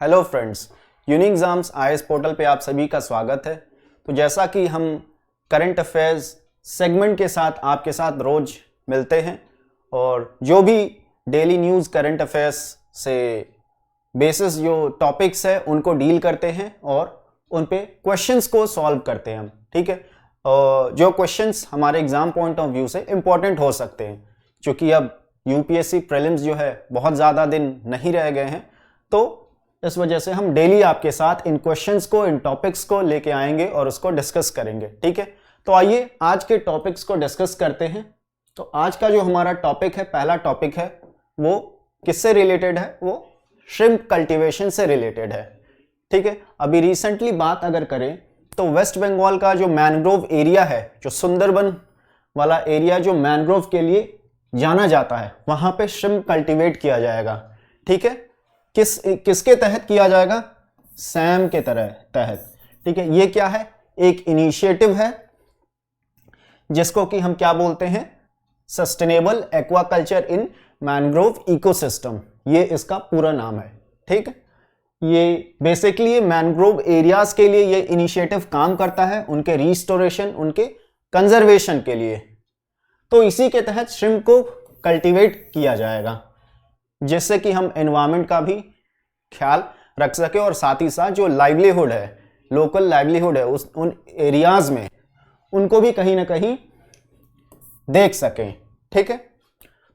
Hello friends, unique exams IAS portal पे आप सभी का स्वागत है। तो जैसा कि हम करंट अफेयर्स सेगमेंट के साथ आपके साथ रोज मिलते हैं और जो भी डेली न्यूज़ करंट अफेयर्स से बेसिस जो टॉपिक्स है उनको डील करते हैं और उन पे क्वेश्चंस को सॉल्व करते हैं हम, ठीक है। जो क्वेश्चंस हमारे एग्जाम पॉइंट ऑफ व्यू से इम्पोर्टेंट हो सकते हैं, क्योंकि अब यूपीएससी प्रीलिम्स जो है बहुत ज़्यादा दिन नहीं रह गए हैं, तो इस वजह से हम डेली आपके साथ इन क्वेश्चंस को, इन टॉपिक्स को लेके आएंगे और उसको डिस्कस करेंगे, ठीक है। तो आइए आज के टॉपिक्स को डिस्कस करते हैं। तो आज का जो हमारा टॉपिक है, पहला टॉपिक है, वो किससे रिलेटेड है? वो श्रिम्प कल्टीवेशन से रिलेटेड है, ठीक है। अभी रिसेंटली बात अगर करें तो वेस्ट बंगाल का जो मैनग्रोव एरिया है, जो सुंदरबन वाला एरिया जो मैनग्रोव के लिए जाना जाता है, वहां पे श्रिम्प कल्टीवेट किया जाएगा, ठीक है। किसके तहत किया जाएगा? सैम के तहत, ठीक है। ये क्या है? एक इनिशिएटिव है जिसको कि हम क्या बोलते हैं? Sustainable aquaculture in mangrove ecosystem, ये इसका पूरा नाम है, ठीक है। ये बेसिकली ये मैनग्रोव एरियाज के लिए ये इनिशिएटिव काम करता है, उनके रिस्टोरेशन, उनके कंजर्वेशन के लिए। तो इसी के तहत श्रिम्प को कल्टीवेट किया जाएगा, जिससे कि हम एनवायरनमेंट का भी ख्याल रख सके और साथ ही साथ जो लाइवलीहुड है, लोकल लाइवलीहुड है उन एरियाज में, उनको भी कहीं ना कहीं देख सकें, ठीक है।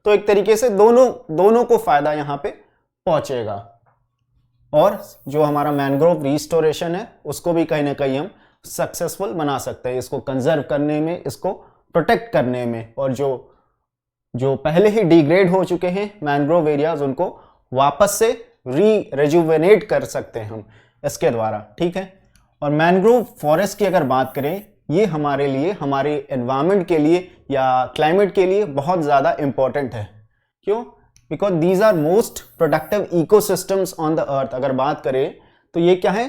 तो एक तरीके से दोनों को फायदा यहाँ पे पहुंचेगा और जो हमारा मैनग्रोव रिस्टोरेशन है उसको भी कहीं ना कहीं हम सक्सेसफुल बना सकते हैं, इसको कंजर्व करने में, इसको प्रोटेक्ट करने में, और जो पहले ही डिग्रेड हो चुके हैं मैनग्रोव एरियाज, उनको वापस से रेजुवेनेट कर सकते हैं हम इसके द्वारा, ठीक है। और मैनग्रोव फॉरेस्ट की अगर बात करें, ये हमारे लिए, हमारे एनवायरनमेंट के लिए या क्लाइमेट के लिए बहुत ज़्यादा इंपॉर्टेंट है। क्यों? Because these are most productive ecosystems on the earth. अगर बात करें तो ये क्या है?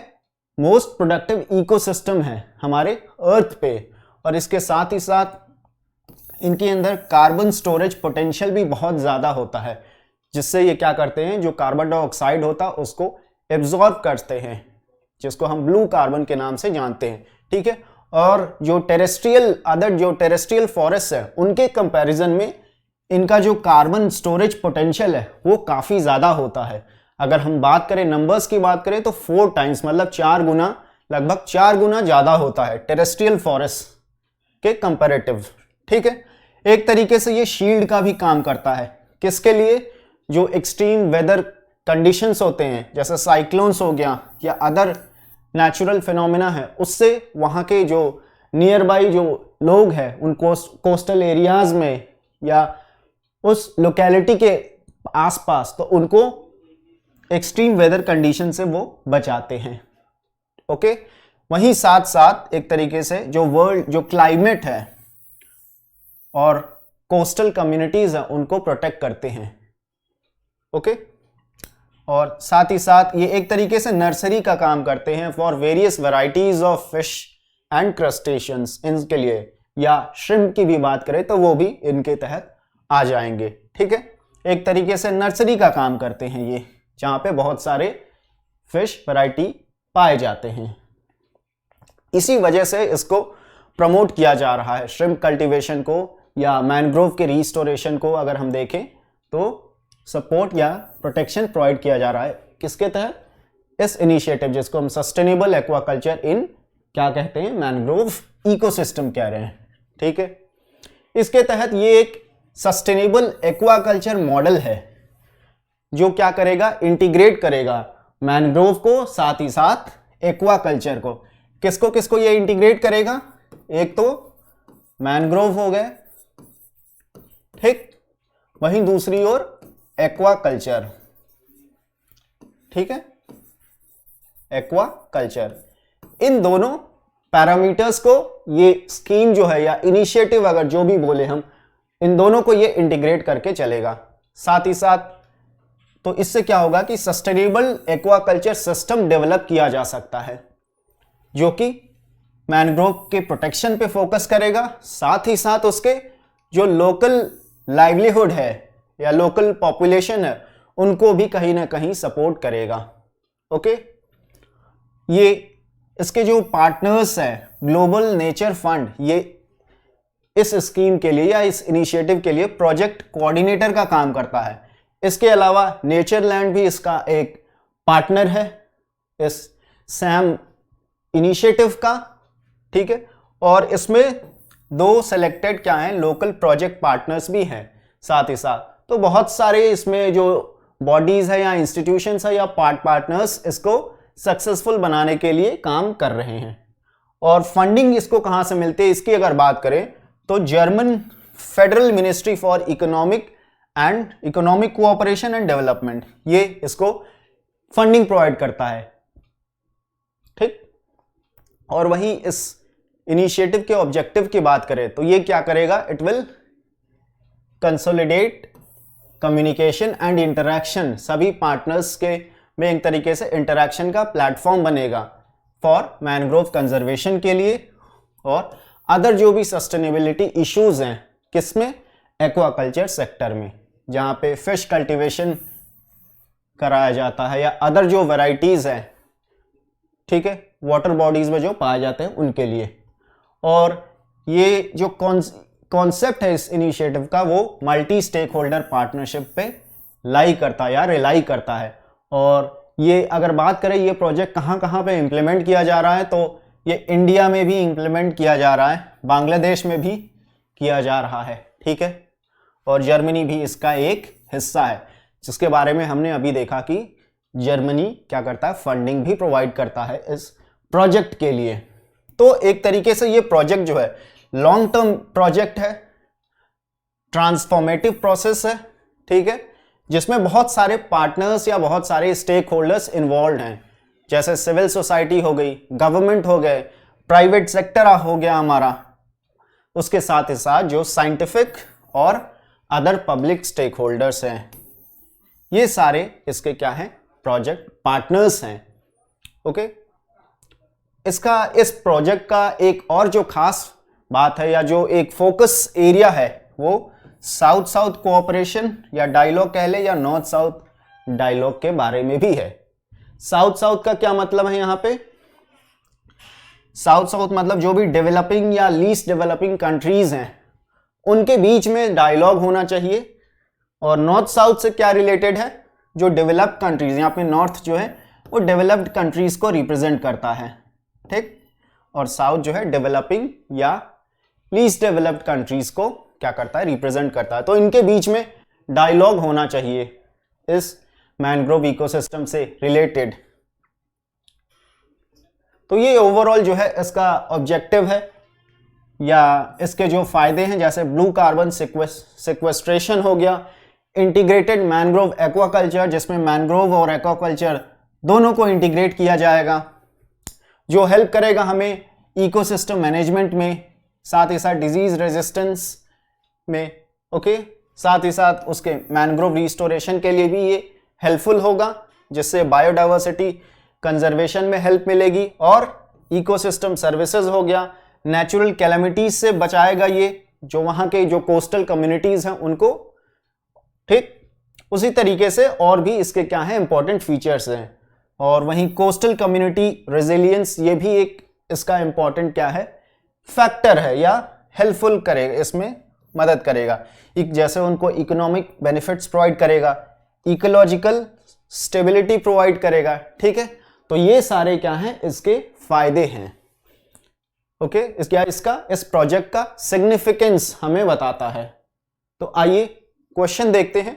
मोस्ट प्रोडक्टिव इकोसिस्टम है हमारे अर्थ पे, और इसके साथ ही साथ इनके अंदर कार्बन स्टोरेज पोटेंशियल भी बहुत ज़्यादा होता है, जिससे ये क्या करते हैं, जो कार्बन डाइऑक्साइड होता है उसको एब्जॉर्ब करते हैं, जिसको हम ब्लू कार्बन के नाम से जानते हैं, ठीक है। और जो टेरेस्ट्रियल फॉरेस्ट है, उनके कंपैरिजन में इनका जो कार्बन स्टोरेज पोटेंशियल है वो काफ़ी ज़्यादा होता है। अगर हम बात करें, नंबर्स की बात करें, तो 4 टाइम्स, मतलब 4 गुना, लगभग 4 गुना ज़्यादा होता है टेरेस्ट्रियल फॉरेस्ट के कंपैरेटिव, ठीक है। एक तरीके से ये शील्ड का भी काम करता है। किसके लिए? जो एक्सट्रीम वेदर कंडीशंस होते हैं, जैसे साइक्लोन्स हो गया या अदर नेचुरल फिनोमिना है, उससे वहाँ के जो नियर बाई जो लोग हैं, उन कोस्टल एरियाज में या उस लोकेलिटी के आसपास, तो उनको एक्सट्रीम वेदर कंडीशन से वो बचाते हैं, ओके। वहीं साथ साथ एक तरीके से जो क्लाइमेट है और कोस्टल कम्युनिटीज हैं, उनको प्रोटेक्ट करते हैं, ओके। और साथ ही साथ ये एक तरीके से नर्सरी का काम करते हैं for various varieties of fish and crustaceans, इनके लिए। या श्रिम्प की भी बात करें तो वो भी इनके तहत आ जाएंगे, ठीक है। एक तरीके से नर्सरी का काम करते हैं ये, जहाँ पे बहुत सारे फिश वैरायटी पाए जाते हैं। इसी वजह से इसको प्रमोट किया जा रहा है, श्रिम्प कल्टीवेशन को या मैनग्रोव के रिस्टोरेशन को अगर हम देखें तो सपोर्ट या प्रोटेक्शन प्रोवाइड किया जा रहा है। किसके तहत? इस इनिशिएटिव, जिसको हम सस्टेनेबल एक्वाकल्चर इन क्या कहते हैं? मैनग्रोव इकोसिस्टम कह रहे हैं, ठीक है। इसके तहत ये एक सस्टेनेबल एक्वाकल्चर मॉडल है जो क्या करेगा? इंटीग्रेट करेगा मैनग्रोव को, साथ ही साथ एक्वाकल्चर को। किसको किसको ये इंटीग्रेट करेगा? एक तो मैनग्रोव हो गए, ठीक, वहीं दूसरी ओर एक्वाकल्चर, ठीक है, एक्वाकल्चर। इन दोनों पैरामीटर्स को ये स्कीम जो है या इनिशिएटिव, अगर जो भी बोले हम, इन दोनों को ये इंटीग्रेट करके चलेगा। साथ ही साथ तो इससे क्या होगा कि सस्टेनेबल एक्वाकल्चर सिस्टम डेवलप किया जा सकता है, जो कि मैनग्रोव के प्रोटेक्शन पे फोकस करेगा, साथ ही साथ उसके जो लोकल लाइवलीहुड है या लोकल पॉपुलेशन है, उनको भी कहीं ना कहीं सपोर्ट करेगा, ओके, ये इसके जो पार्टनर्स हैं ग्लोबल नेचर फंड, ये इस स्कीम के लिए या इस इनिशिएटिव के लिए प्रोजेक्ट कोऑर्डिनेटर का काम करता है। इसके अलावा नेचरलैंड भी इसका एक पार्टनर है इस सैम इनिशिएटिव का, ठीक है। और इसमें 2 सेलेक्टेड क्या हैं, लोकल प्रोजेक्ट पार्टनर्स भी हैं साथ ही साथ। तो बहुत सारे इसमें जो बॉडीज है या इंस्टीट्यूशंस है या पार्टनर्स इसको सक्सेसफुल बनाने के लिए काम कर रहे हैं। और फंडिंग इसको कहां से मिलती है, इसकी अगर बात करें तो German federal ministry for economic cooperation and development, ये इसको फंडिंग प्रोवाइड करता है, ठीक। और वहीं इस इनिशिएटिव के ऑब्जेक्टिव की बात करें तो ये क्या करेगा, it will consolidate communication and interaction, सभी पार्टनर्स के में एक तरीके से इंटरैक्शन का प्लेटफॉर्म बनेगा फॉर मैनग्रोव कंजर्वेशन के लिए और अदर जो भी सस्टेनेबिलिटी इश्यूज हैं, किसमें, एक्वाकल्चर सेक्टर में, जहां पे फिश कल्टीवेशन कराया जाता है या अदर जो वैरायटीज हैं, ठीक है, वाटर बॉडीज में जो पाए जाते हैं उनके लिए। और ये जो कॉन्सेप्ट है इस इनिशिएटिव का वो मल्टी स्टेक होल्डर पार्टनरशिप पे लाई करता है या रिलाई करता है। और ये अगर बात करें ये प्रोजेक्ट कहाँ कहाँ पे इम्प्लीमेंट किया जा रहा है, तो ये इंडिया में भी इम्प्लीमेंट किया जा रहा है, बांग्लादेश में भी किया जा रहा है, ठीक है। और जर्मनी भी इसका एक हिस्सा है, जिसके बारे में हमने अभी देखा कि जर्मनी क्या करता है, फंडिंग भी प्रोवाइड करता है इस प्रोजेक्ट के लिए। तो एक तरीके से ये प्रोजेक्ट जो है लॉन्ग टर्म प्रोजेक्ट है, ट्रांसफॉर्मेटिव प्रोसेस है, ठीक है, जिसमें बहुत सारे पार्टनर्स या बहुत सारे स्टेक होल्डर्स इन्वॉल्व हैं, जैसे सिविल सोसाइटी हो गई, गवर्नमेंट हो गए, प्राइवेट सेक्टर हो गया हमारा, उसके साथ ही साथ जो साइंटिफिक और अदर पब्लिक स्टेक होल्डर्स हैं, ये सारे इसके क्या हैं, प्रोजेक्ट पार्टनर्स हैं, ओके। इस प्रोजेक्ट का एक और जो खास बात है या जो एक फोकस एरिया है वो साउथ साउथ कोऑपरेशन या डायलॉग कह ले या नॉर्थ साउथ डायलॉग के बारे में भी है। साउथ साउथ का क्या मतलब है, यहां पे साउथ साउथ मतलब जो भी डेवलपिंग या लीस्ट डेवलपिंग कंट्रीज हैं उनके बीच में डायलॉग होना चाहिए। और नॉर्थ साउथ से क्या रिलेटेड है, जो डेवलप्ड कंट्रीज, यहाँ पे नॉर्थ जो है वो डेवलप्ड कंट्रीज को रिप्रेजेंट करता है, ठीक, और साउथ जो है डेवलपिंग या लीस्ट डेवलप्ड कंट्रीज को क्या करता है, रिप्रेजेंट करता है। तो इनके बीच में डायलॉग होना चाहिए इस मैनग्रोव इकोसिस्टम से रिलेटेड। तो ये ओवरऑल जो है इसका ऑब्जेक्टिव है या इसके जो फायदे हैं, जैसे ब्लू कार्बन सिक्वेस्ट्रेशन हो गया, इंटीग्रेटेड मैनग्रोव एक्वाकल्चर जिसमें मैनग्रोव और एक्वाकल्चर दोनों को इंटीग्रेट किया जाएगा, जो हेल्प करेगा हमें इकोसिस्टम मैनेजमेंट में, साथ ही साथ डिजीज रेजिस्टेंस में, ओके, साथ ही साथ उसके मैनग्रोव रिस्टोरेशन के लिए भी ये हेल्पफुल होगा, जिससे बायोडाइवर्सिटी कंजर्वेशन में हेल्प मिलेगी। और इकोसिस्टम सर्विसेज हो गया, नेचुरल कैलेमिटीज से बचाएगा ये, जो वहाँ के जो कोस्टल कम्युनिटीज हैं उनको, ठीक। उसी तरीके से और भी इसके क्या हैं, इंपॉर्टेंट फीचर्स हैं। और वहीं कोस्टल कम्युनिटी रेजिलियंस, ये भी एक इसका इंपॉर्टेंट क्या है, फैक्टर है या हेल्पफुल करेगा, इसमें मदद करेगा। जैसे उनको इकोनॉमिक बेनिफिट्स प्रोवाइड करेगा, इकोलॉजिकल स्टेबिलिटी प्रोवाइड करेगा, ठीक है। तो ये सारे क्या हैं, इसके फायदे हैं, ओके। इसका इस प्रोजेक्ट का सिग्निफिकेंस हमें बताता है। तो आइए क्वेश्चन देखते हैं।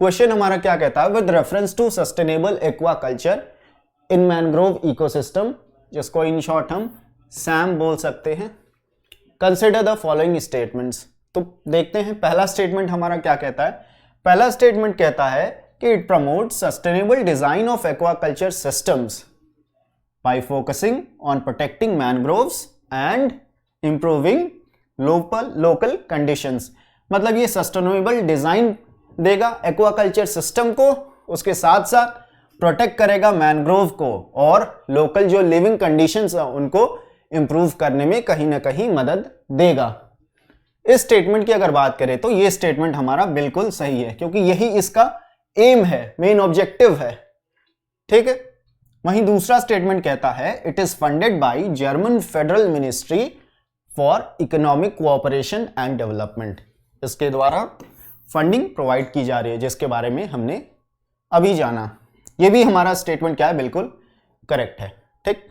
क्वेश्चन हमारा क्या कहता है, with reference to sustainable aquaculture in mangrove ecosystem, जिसको इन शॉर्ट हम सैम बोल सकते हैं, कंसिडर द फॉलोइंग स्टेटमेंट्स। तो देखते हैं पहला स्टेटमेंट हमारा क्या कहता है। पहला स्टेटमेंट कहता है कि it promotes sustainable design of aquaculture systems bye focusing on protecting mangroves and improving local conditions. मतलब ये सस्टेनेबल डिजाइन देगा एक्वाकल्चर सिस्टम को, उसके साथ साथ प्रोटेक्ट करेगा मैनग्रोव को और लोकल जो लिविंग कंडीशंस है उनको इंप्रूव करने में कहीं ना कहीं मदद देगा। इस स्टेटमेंट की अगर बात करें तो ये स्टेटमेंट हमारा बिल्कुल सही है, क्योंकि यही इसका एम है, मेन ऑब्जेक्टिव है, ठीक है। वहीं दूसरा स्टेटमेंट कहता है it is funded by German federal ministry for economic cooperation and development. इसके द्वारा फंडिंग प्रोवाइड की जा रही है, जिसके बारे में हमने अभी जाना। ये भी हमारा स्टेटमेंट क्या है, बिल्कुल करेक्ट है। ठीक।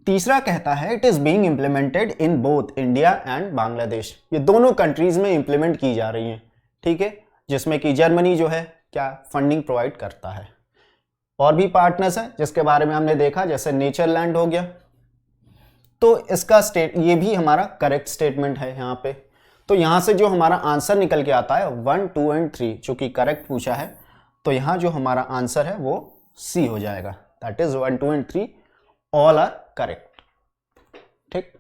तीसरा कहता है it is being implemented in both India and Bangladesh. ये दोनों कंट्रीज में इंप्लीमेंट की जा रही हैं, ठीक है, जिसमें कि जर्मनी जो है क्या फंडिंग प्रोवाइड करता है। और भी पार्टनर्स हैं जिसके बारे में हमने देखा, जैसे नेचरलैंड हो गया। तो इसका ये भी हमारा करेक्ट स्टेटमेंट है यहाँ पे। तो यहाँ से जो हमारा आंसर निकल के आता है 1, 2 एंड 3, चूंकि करेक्ट पूछा है तो यहाँ जो हमारा आंसर है वो सी हो जाएगा। That is 1, 2 and 3 all are correct. ठीक।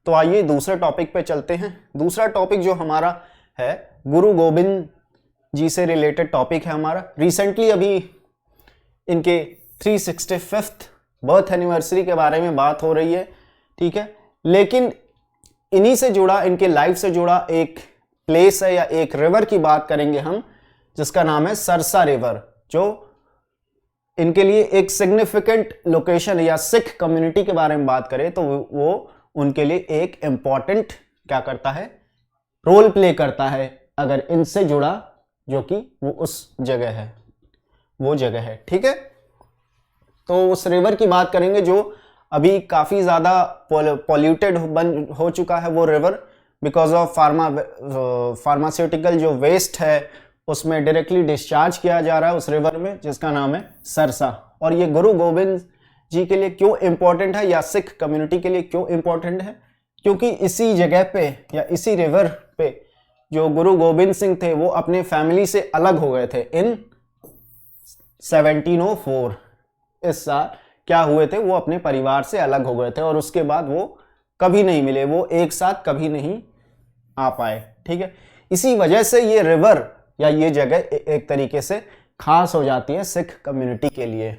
तो आइए दूसरे टॉपिक पे चलते हैं। दूसरा टॉपिक जो हमारा है गुरु गोविंद जी से रिलेटेड टॉपिक है हमारा। रिसेंटली अभी इनके 365th बर्थ एनिवर्सरी के बारे में बात हो रही है, ठीक है, लेकिन इन्हीं से जुड़ा, इनके लाइफ से जुड़ा एक प्लेस है या एक रिवर की बात करेंगे हम, जिसका नाम है सरसा रिवर, जो इनके लिए एक सिग्निफिकेंट लोकेशन है। या सिख कम्युनिटी के बारे में बात करें तो वो उनके लिए एक इंपॉर्टेंट क्या करता है, रोल प्ले करता है अगर इनसे जुड़ा, जो कि वो उस जगह है, वो जगह है। ठीक है। तो उस रिवर की बात करेंगे जो अभी काफी ज्यादा पॉल्यूटेड हो चुका है वो रिवर, बिकॉज ऑफ फार्मास्यूटिकल जो वेस्ट है उसमें डायरेक्टली डिस्चार्ज किया जा रहा है उस रिवर में, जिसका नाम है सरसा। और ये गुरु गोविंद जी के लिए क्यों इंपॉर्टेंट है या सिख कम्युनिटी के लिए क्यों इंपॉर्टेंट है, क्योंकि इसी जगह पे या इसी रिवर पे जो गुरु गोविंद सिंह थे वो अपने फैमिली से अलग हो गए थे इन 1704। इस साल क्या हुए थे, वो अपने परिवार से अलग हो गए थे और उसके बाद वो कभी नहीं मिले, वो एक साथ कभी नहीं आ पाए। ठीक है। इसी वजह से ये रिवर या ये जगह एक तरीके से खास हो जाती है सिख कम्युनिटी के लिए।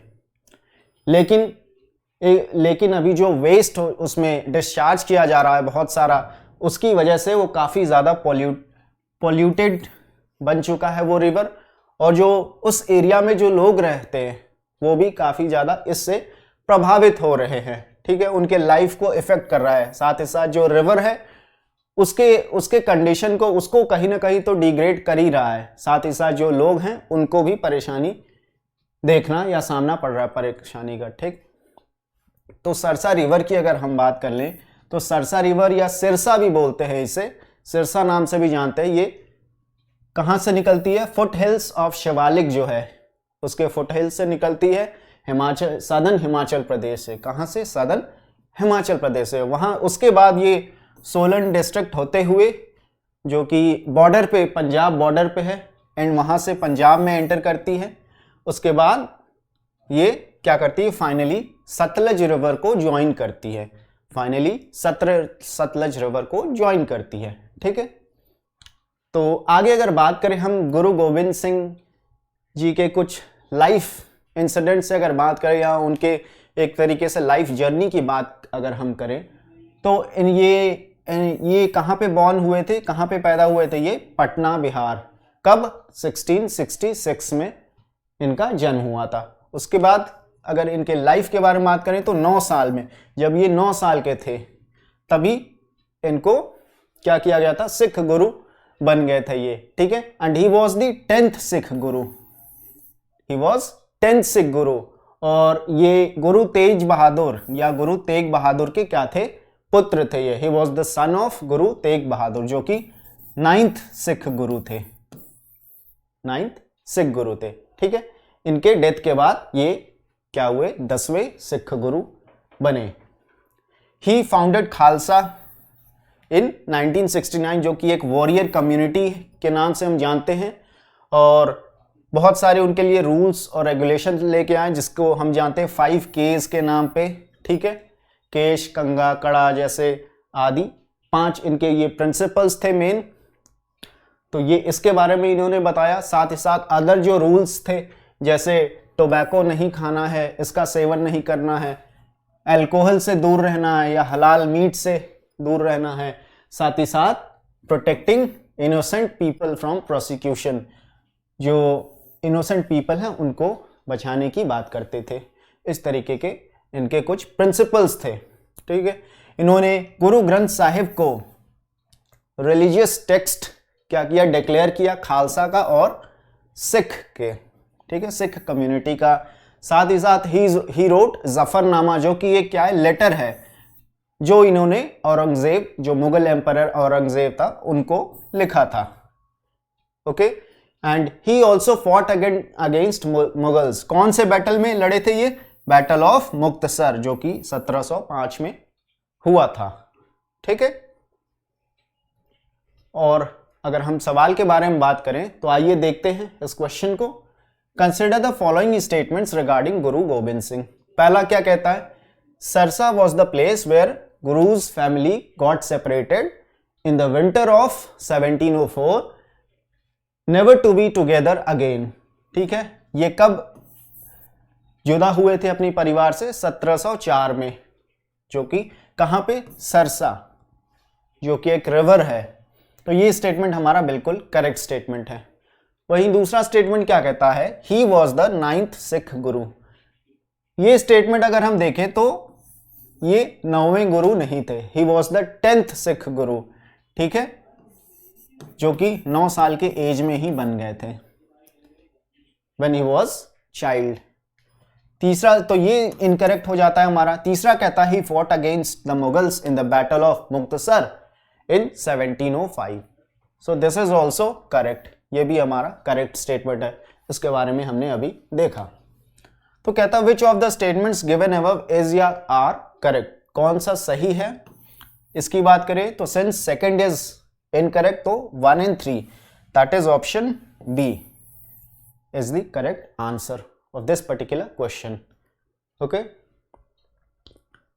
लेकिन अभी जो वेस्ट उसमें डिस्चार्ज किया जा रहा है बहुत सारा, उसकी वजह से वो काफ़ी ज़्यादा पॉल्यूटेड बन चुका है वो रिवर। और जो उस एरिया में जो लोग रहते हैं वो भी काफ़ी ज़्यादा इससे प्रभावित हो रहे हैं। ठीक है। उनके लाइफ को इफेक्ट कर रहा है। साथ ही साथ जो रिवर है उसके कंडीशन को, उसको कहीं ना कहीं तो डिग्रेड कर ही रहा है। साथ ही साथ जो लोग हैं उनको भी परेशानी देखना या सामना पड़ रहा है परेशानी का। ठीक। तो सरसा रिवर की अगर हम बात कर लें तो सरसा रिवर या सिरसा भी बोलते हैं इसे, सिरसा नाम से भी जानते हैं। ये कहाँ से निकलती है, फुट हिल्स ऑफ शिवालिक जो है उसके फुट हिल्स से निकलती है, हिमाचल, सदर्न हिमाचल प्रदेश से। कहाँ से, सदर्न हिमाचल प्रदेश से। वहाँ उसके बाद ये सोलन डिस्ट्रिक्ट होते हुए, जो कि बॉर्डर पे, पंजाब बॉर्डर पे है, एंड वहाँ से पंजाब में एंटर करती है। उसके बाद ये क्या करती है, फाइनली सतलज रिवर को ज्वाइन करती है। फाइनली सतलज रिवर को ज्वाइन करती है। ठीक है। तो आगे अगर बात करें हम गुरु गोविंद सिंह जी के कुछ लाइफ इंसिडेंट से अगर बात करें या उनके एक तरीके से लाइफ जर्नी की बात अगर हम करें तो ये कहाँ पे बॉर्न हुए थे, कहाँ पे पैदा हुए थे, ये पटना बिहार। कब, 1666 में इनका जन्म हुआ था। उसके बाद अगर इनके लाइफ के बारे में बात करें तो 9 साल में, जब ये 9 साल के थे तभी इनको क्या किया गया था, सिख गुरु बन गए थे ये। ठीक है। And he was the 10th Sikh Guru, he was 10th Sikh गुरु। और ये गुरु तेज बहादुर या गुरु तेग बहादुर के क्या थे, पुत्र थे ये। He was the son of Guru Tegh Bahadur, जो कि 9th सिख गुरु थे, 9th सिख गुरु थे। ठीक है। इनके डेथ के बाद ये क्या हुए, 10वें सिख गुरु बने। ही फाउंडेड खालसा इन 1969, जो कि एक वॉरियर कम्युनिटी के नाम से हम जानते हैं। और बहुत सारे उनके लिए रूल्स और रेगुलेशन लेके आए, जिसको हम जानते हैं 5 Ks के नाम पे। ठीक है। केश, कंगा, कड़ा जैसे आदि 5 इनके ये प्रिंसिपल्स थे मेन। तो ये इसके बारे में इन्होंने बताया। साथ ही साथ अदर जो रूल्स थे, जैसे टोबैको नहीं खाना है, इसका सेवन नहीं करना है, अल्कोहल से दूर रहना है या हलाल मीट से दूर रहना है। साथ ही साथ protecting innocent people from prosecution, जो इनोसेंट पीपल हैं उनको बचाने की बात करते थे। इस तरीके के इनके कुछ प्रिंसिपल्स थे। ठीक है, इन्होंने गुरु ग्रंथ साहिब को रिलीजियस टेक्स्ट क्या किया, डिक्लेयर किया, खालसा का और सिख के, ठीक है, सिख कम्युनिटी का। साथ ही साथ ही रोट जफरनामा, जो कि एक क्या है, लेटर है जो इन्होंने औरंगजेब, जो मुगल एम्परर औरंगजेब था, उनको लिखा था। Okay, and he also fought against Mughals. कौन से बैटल में लड़े थे ये? बैटल ऑफ मुक्तसर, जो कि 1705 में हुआ था। ठीक है, और अगर हम सवाल के बारे में बात करें तो आइए देखते हैं इस क्वेश्चन को। Consider the following statements regarding Guru Gobind Singh. पहला क्या कहता है? Sarsa was the place where Guru's family got separated in the winter of 1704, never to be together again. ठीक है, ये कब जुदा हुए थे अपने परिवार से? 1704 में, जो कि कहां पे? सरसा, जो कि एक रिवर है। तो ये स्टेटमेंट हमारा बिल्कुल करेक्ट स्टेटमेंट है। वहीं दूसरा स्टेटमेंट क्या कहता है? He was the 9th Sikh गुरु। ये स्टेटमेंट अगर हम देखें तो ये 9वें गुरु नहीं थे, he was the 10th Sikh गुरु। ठीक है, जो कि 9 साल के एज में ही बन गए थे, when he was child। तीसरा तो ये इनकरेक्ट हो जाता है हमारा। तीसरा कहता है he fought against the Mughals in the battle of Muktasar in 1705। so this is also correct। ये भी हमारा करेक्ट स्टेटमेंट है, इसके बारे में हमने अभी देखा। तो कहता है which of the statements given above is या are correct। कौन सा सही है इसकी बात करें तो since second is incorrect तो 1 and 3, that is option B is the correct answer of this particular question। okay,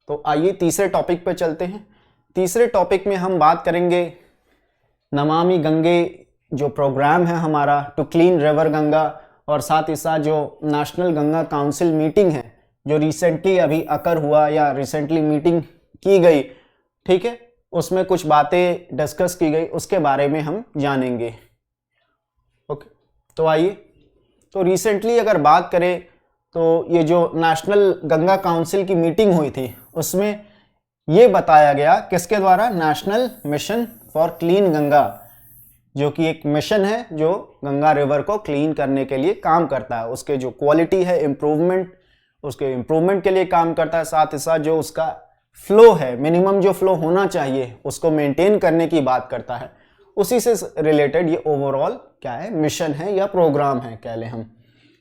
तो आइए तीसरे टॉपिक पे चलते हैं। तीसरे टॉपिक में हम बात करेंगे नमामि गंगे, जो प्रोग्राम है हमारा टू क्लीन रिवर गंगा, और साथ ही साथ जो नेशनल गंगा काउंसिल मीटिंग है जो रिसेंटली अभी अकर हुआ या रिसेंटली मीटिंग की गई, ठीक है, उसमें कुछ बातें डिस्कस की गई, उसके बारे में हम जानेंगे। ओके, तो आइए, तो रिसेंटली अगर बात करें तो ये जो नेशनल गंगा काउंसिल की मीटिंग हुई थी उसमें ये बताया गया किसके द्वारा? National mission for clean Ganga, जो कि एक मिशन है जो गंगा रिवर को क्लीन करने के लिए काम करता है। उसके जो क्वालिटी है इम्प्रूवमेंट, उसके इम्प्रूवमेंट के लिए काम करता है। साथ ही साथ जो उसका फ्लो है, मिनिमम जो फ्लो होना चाहिए उसको मेंटेन करने की बात करता है। उसी से रिलेटेड ये ओवरऑल क्या है? मिशन है या प्रोग्राम है कह लें हम।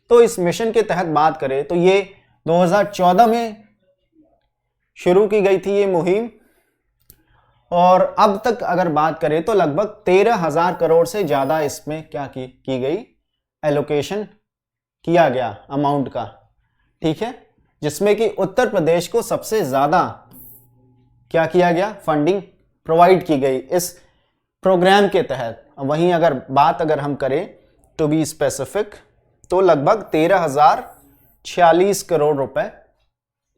तो इस मिशन के तहत बात करें तो ये 2014 में शुरू की गई थी ये मुहिम, और अब तक अगर बात करें तो लगभग 13,000 करोड़ से ज्यादा इसमें क्या की गई? एलोकेशन किया गया अमाउंट का। ठीक है, जिसमें कि उत्तर प्रदेश को सबसे ज्यादा क्या किया गया? फंडिंग प्रोवाइड की गई इस प्रोग्राम के तहत। वहीं अगर हम करें टू बी स्पेसिफिक तो लगभग 13,046 करोड़ रुपए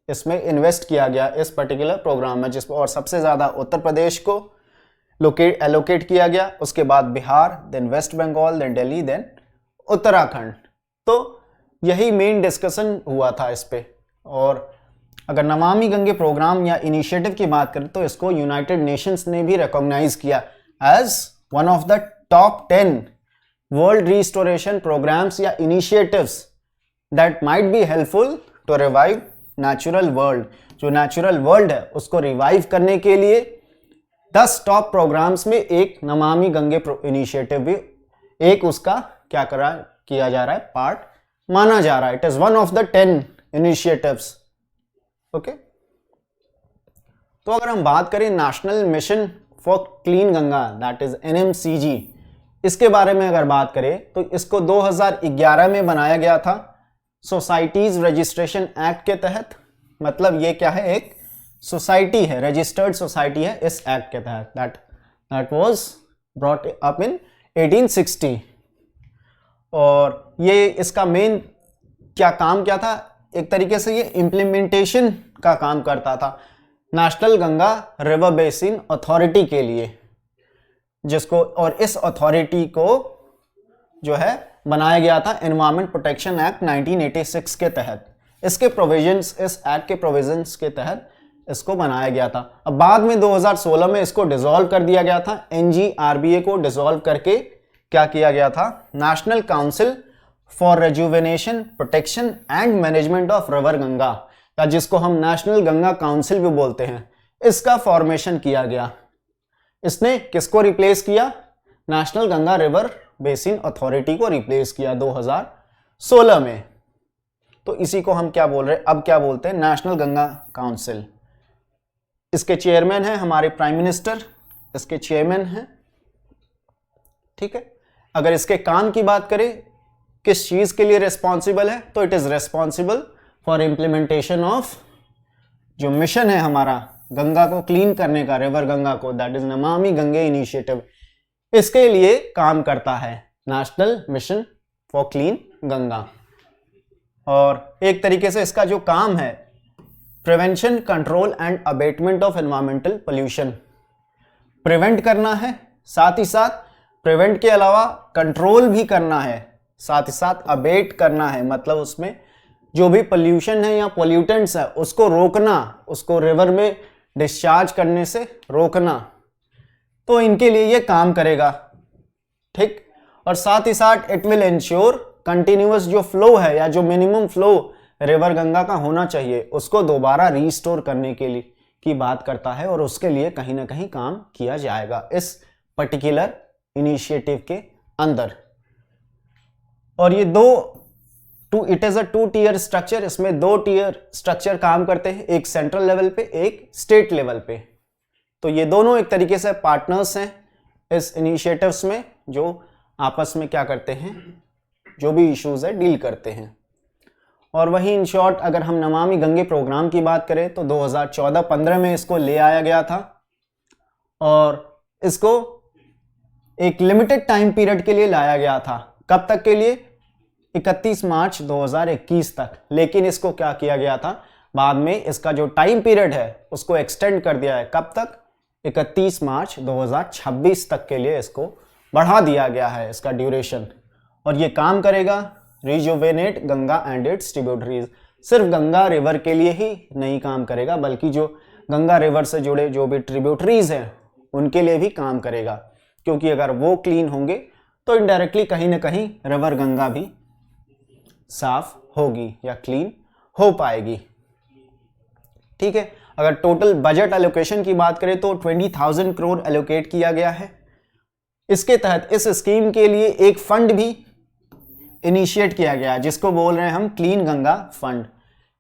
इसमें इन्वेस्ट किया गया इस पर्टिकुलर प्रोग्राम में, जिस और सबसे ज्यादा उत्तर प्रदेश को एलोकेट किया गया, उसके बाद Bihar, then West Bengal, then Delhi, then Uttarakhand. तो यही मेन डिस्कशन हुआ था इस पे। और अगर नमामि गंगे प्रोग्राम या इनिशिएटिव की बात करें तो इसको यूनाइटेड नेशंस ने भी रिकॉग्नाइज किया as one of the top 10 world restoration programmes या initiatives that might be helpful to revive natural world. जो नेचुरल वर्ल्ड है उसको रिवाइव करने के लिए 10 टॉप प्रोग्राम्स में एक नमामि गंगे इनिशिएटिव भी एक उसका किया जा रहा है, पार्ट माना जा रहा है। It is one of the 10 initiatives. Okay, तो अगर हम बात करें national mission for clean Ganga, that is NMCG, इसके बारे में अगर बात करें तो इसको 2011 में बनाया गया था सोसाइटीज रजिस्ट्रेशन एक्ट के तहत। मतलब ये क्या है? एक सोसाइटी है, रजिस्टर्ड सोसाइटी है इस एक्ट के तहत। That was brought up in 1860। और ये इसका मेन क्या काम क्या था? एक तरीके से ये इम्प्लीमेंटेशन का काम करता था national Ganga river basin authority के लिए, जिसको, और इस अथॉरिटी को जो है बनाया गया था एनवायरमेंट प्रोटेक्शन एक्ट 1986 के तहत। इसके प्रोविजंस, इस एक्ट के प्रोविजंस के तहत इसको बनाया गया था। अब बाद में 2016 में इसको डिसॉल्व कर दिया गया था। एनजीआरबीए को डिसॉल्व करके क्या किया गया था, national council for rejuvenation, protection and management of river Ganga, या जिसको हम नेशनल गंगा काउंसिल भी बोलते हैं, इसका फॉर्मेशन किया गया। इसने किसको रिप्लेस किया, national Ganga river basin authority को रिप्लेस किया 2016 में। तो इसी को हम क्या बोल रहे हैं, अब क्या बोलते हैं, नेशनल गंगा काउंसिल। इसके चेयरमैन हैं हमारे प्राइम मिनिस्टर, इसके चेयरमैन हैं, ठीक है। अगर इसके काम की बात करें, किस चीज के लिए रिस्पॉन्सिबल है, तो it is responsible for implementation of जो मिशन है हमारा गंगा को क्लीन करने का, रिवर गंगा को, that is Namami Gange initiative, इसके लिए काम करता है national mission for clean Ganga. और एक तरीके से इसका जो काम है, prevention, control and abatement of environmental pollution, prevent करना है, साथ ही साथ प्रिवेंट के अलावा कंट्रोल भी करना है, साथ ही साथ अबेट करना है, मतलब उसमें जो भी पोल्यूशन है या पोल्यूटेंट्स है उसको रोकना, उसको रिवर में डिस्चार्ज करने से रोकना। तो इनके लिए ये काम करेगा, ठीक। और साथ ही साथ इट विल इंश्योर कंटिन्यूअस जो फ्लो है या जो मिनिमम फ्लो रिवर गंगा का होना चाहिए उसको दोबारा रीस्टोर करने के लिए की बात करता है, और उसके लिए कहीं ना कहीं काम किया जाएगा इस पर्टिकुलर इनिशिएटिव के अंदर। और ये it is a 2 tier structure, इसमें 2 टियर स्ट्रक्चर काम करते हैं, एक सेंट्रल लेवल पे, एक स्टेट लेवल पे। तो ये दोनों एक तरीके से पार्टनर्स हैं इस इनिशिएटिव्स में, जो आपस में क्या करते हैं, जो भी इश्यूज है डील करते हैं। और वहीं इन शॉर्ट अगर हम नमामि गंगे प्रोग्राम की बात करें तो 2014-15 में इसको ले आया गया था, और इसको एक लिमिटेड टाइम पीरियड के लिए लाया गया था। कब तक के लिए, 31 मार्च 2021 तक। लेकिन इसको क्या किया गया था, बाद में इसका जो टाइम पीरियड है उसको एक्सटेंड कर दिया है। कब तक, 31 मार्च 2026 तक के लिए इसको बढ़ा दिया गया है इसका ड्यूरेशन। और ये काम करेगा rejuvenate Ganga and it's tributaries, सिर्फ गंगा रिवर के लिए ही नहीं काम करेगा, बल्कि जो गंगा रिवर से जुड़े जो भी ट्रिब्यूटरीज हैं उनके लिए भी काम करेगा, क्योंकि अगर वो क्लीन होंगे तो इनडायरेक्टली कहीं ना कहीं रिवर गंगा भी साफ होगी या क्लीन हो पाएगी, ठीक है। अगर टोटल बजट एलोकेशन की बात करें तो 20,000 करोड़ एलोकेट किया गया है। इसके तहत इस स्कीम के लिए एक फंड भी इनिशिएट किया गया है, जिसको बोल रहे हैं हम क्लीन गंगा फंड।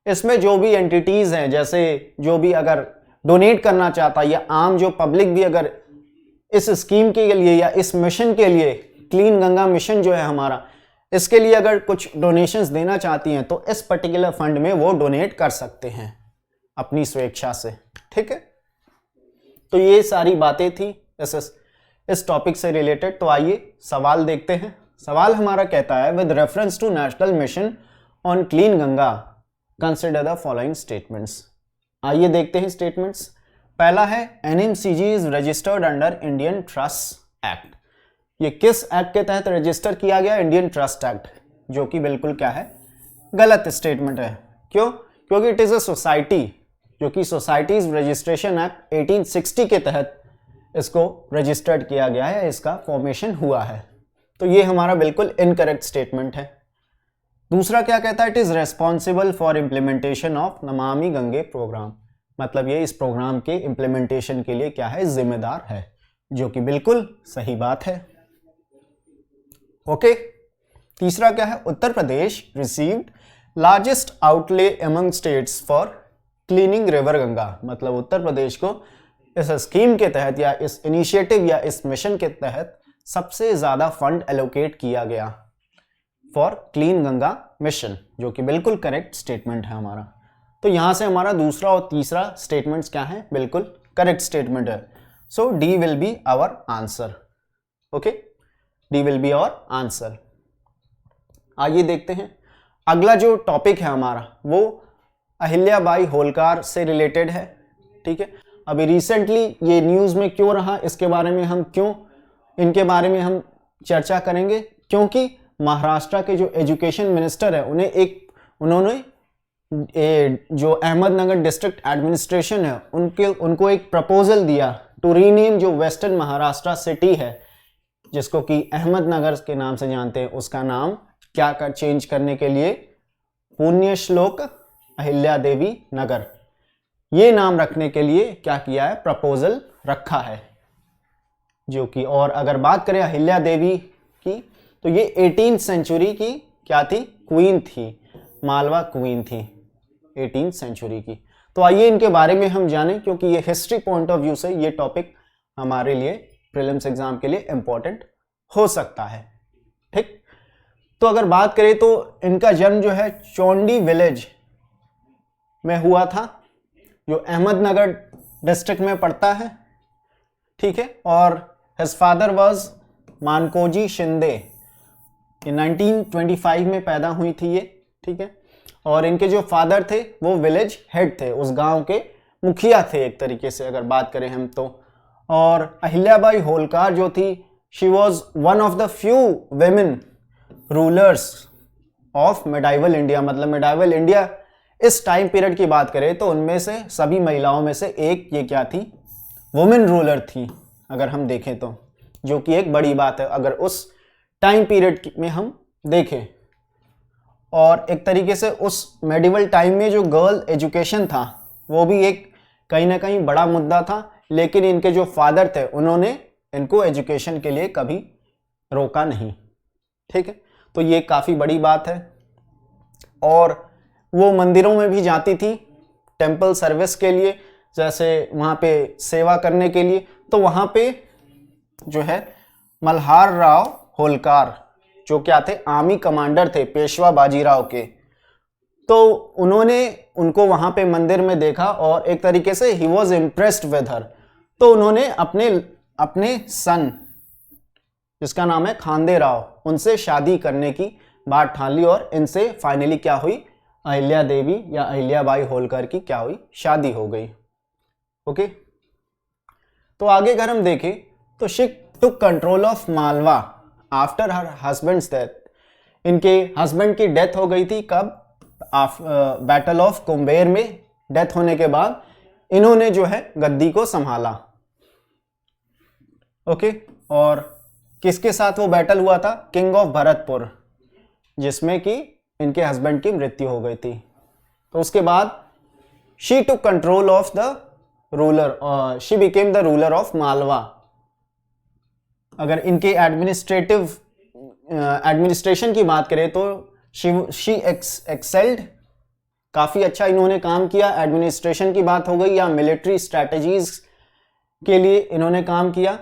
इसमें जो भी एंटिटीज हैं, जैसे जो भी अगर डोनेट करना चाहता है, या आम जो पब्लिक भी अगर इस स्कीम के लिए या इस मिशन के लिए, क्लीन गंगा मिशन जो है हमारा, इसके लिए अगर कुछ डोनेशंस देना चाहती हैं तो इस पर्टिकुलर फंड में वो डोनेट कर सकते हैं अपनी स्वेच्छा से, ठीक है। तो ये सारी बातें थी इस टॉपिक से रिलेटेड। तो आइए सवाल देखते हैं। सवाल हमारा कहता है, with reference to national mission on clean Ganga consider the following statements. आइए देखते हैं स्टेटमेंट्स। पहला है, NMCG is registered under Indian trust act. ये किस एक्ट के तहत रजिस्टर किया गया, इंडियन ट्रस्ट एक्ट, जो कि बिल्कुल क्या है, गलत स्टेटमेंट है। क्यों, क्योंकि इट इज अ सोसाइटी, जो कि सोसाइटीज रजिस्ट्रेशन एक्ट 1860 के तहत इसको रजिस्टर्ड किया गया है, इसका फॉर्मेशन हुआ है। तो ये हमारा बिल्कुल इनकरेक्ट स्टेटमेंट है। दूसरा क्या कहता है, it is responsible for implementation of Namami Gange programme, मतलब ये इस प्रोग्राम के इम्प्लीमेंटेशन के लिए क्या है, जिम्मेदार है, जो कि बिल्कुल सही बात है। ओके। तीसरा क्या है, Uttar Pradesh received largest outlay among states for cleaning river Ganga, मतलब उत्तर प्रदेश को इस स्कीम के तहत या इस इनिशिएटिव या इस मिशन के तहत सबसे ज्यादा फंड एलोकेट किया गया फॉर क्लीन गंगा मिशन, जो कि बिल्कुल करेक्ट स्टेटमेंट है हमारा। तो यहां से हमारा दूसरा और तीसरा स्टेटमेंट्स क्या है, बिल्कुल करेक्ट स्टेटमेंट है। So D will be our answer. Okay, D will be our answer. आइए देखते हैं अगला जो टॉपिक है हमारा, वो अहिल्याबाई होलकर से रिलेटेड है, ठीक है। अभी रिसेंटली ये न्यूज़ में क्यों रहा, इसके बारे में हम इनके बारे में हम चर्चा करेंगे, क्योंकि महाराष्ट्र के जो एजुकेशन मिनिस्टर है उन्होंने जो अहमदनगर डिस्ट्रिक्ट एडमिनिस्ट्रेशन है उनको एक प्रपोजल दिया टू रीनेम जो वेस्टर्न महाराष्ट्र सिटी है जिसको कि अहमदनगर के नाम से जानते हैं, उसका नाम क्या कर चेंज करने के लिए पुण्यश्लोक अहिल्या देवी नगर, ये नाम रखने के लिए क्या किया है, प्रपोजल रखा है। जो कि और अगर बात करें अहिल्या देवी की तो ये 18th सेंचुरी की क्या थी, क्वीन थी, मालवा क्वीन थी 18th सेंचुरी की। तो आइए इनके बारे में हम जानें क्योंकि ये हिस्ट्री पॉइंट ऑफ व्यू से ये टॉपिक हमारे लिए प्रीलिम्स एग्जाम के लिए इंपॉर्टेंट हो सकता है। ठीक, तो अगर बात करें तो इनका जन्म जो है चौंडी विलेज में हुआ था जो अहमदनगर डिस्ट्रिक्ट में पड़ता है। ठीक है, और his father was Mankoji Shinde, 1925 में पैदा हुई थी ये। ठीक है, और इनके जो फादर थे वो विलेज हेड थे, उस गांव के मुखिया थे एक तरीके से अगर बात करें हम तो। और अहिल्याबाई होलकर जो थी she was one of the few women rulers of medieval India, मतलब मिडाइवल इंडिया इस टाइम पीरियड की बात करें तो उनमें से सभी महिलाओं में से एक ये क्या थी, वुमेन रूलर थी अगर हम देखें तो, जो कि एक बड़ी बात है अगर उस टाइम पीरियड में हम देखें। और एक तरीके से उस मेडिवल टाइम में जो गर्ल एजुकेशन था वो भी एक कहीं ना कहीं बड़ा मुद्दा था, लेकिन इनके जो फादर थे उन्होंने इनको एजुकेशन के लिए कभी रोका नहीं। ठीक है, तो ये काफ़ी बड़ी बात है। और वो मंदिरों में भी जाती थी टेंपल सर्विस के लिए, जैसे वहाँ पे सेवा करने के लिए। तो वहाँ पे जो है मल्हार राव होलकर जो क्या थे, आर्मी कमांडर थे पेशवा बाजीराव के, तो उन्होंने उनको वहाँ पे मंदिर में देखा और एक तरीके से he was impressed with her. तो उन्होंने अपने सन जिसका नाम है खांदे राव, उनसे शादी करने की बात ठान ली और इनसे फाइनली क्या हुई, अहिल्या देवी या अहिल्याबाई होलकर की क्या हुई, शादी हो गई। ओके, तो आगे अगर हम देखें तो she took control of Malwa after her husband's death. इनके हस्बैंड की डेथ हो गई थी कब, बैटल ऑफ कुंबेर में डेथ होने के बाद इन्होंने जो है गद्दी को संभाला। ओके, और किसके साथ वो बैटल हुआ था, किंग ऑफ भरतपुर, जिसमें कि इनके हस्बैंड की मृत्यु हो गई थी। तो उसके बाद she took control of the ruler, she became the ruler of Malwa. अगर इनके एडमिनिस्ट्रेशन की बात करें तो शी एक्सेल्ड, काफ़ी अच्छा इन्होंने काम किया। एडमिनिस्ट्रेशन की बात हो गई या मिलिट्री स्ट्रैटेजीज के लिए इन्होंने काम किया।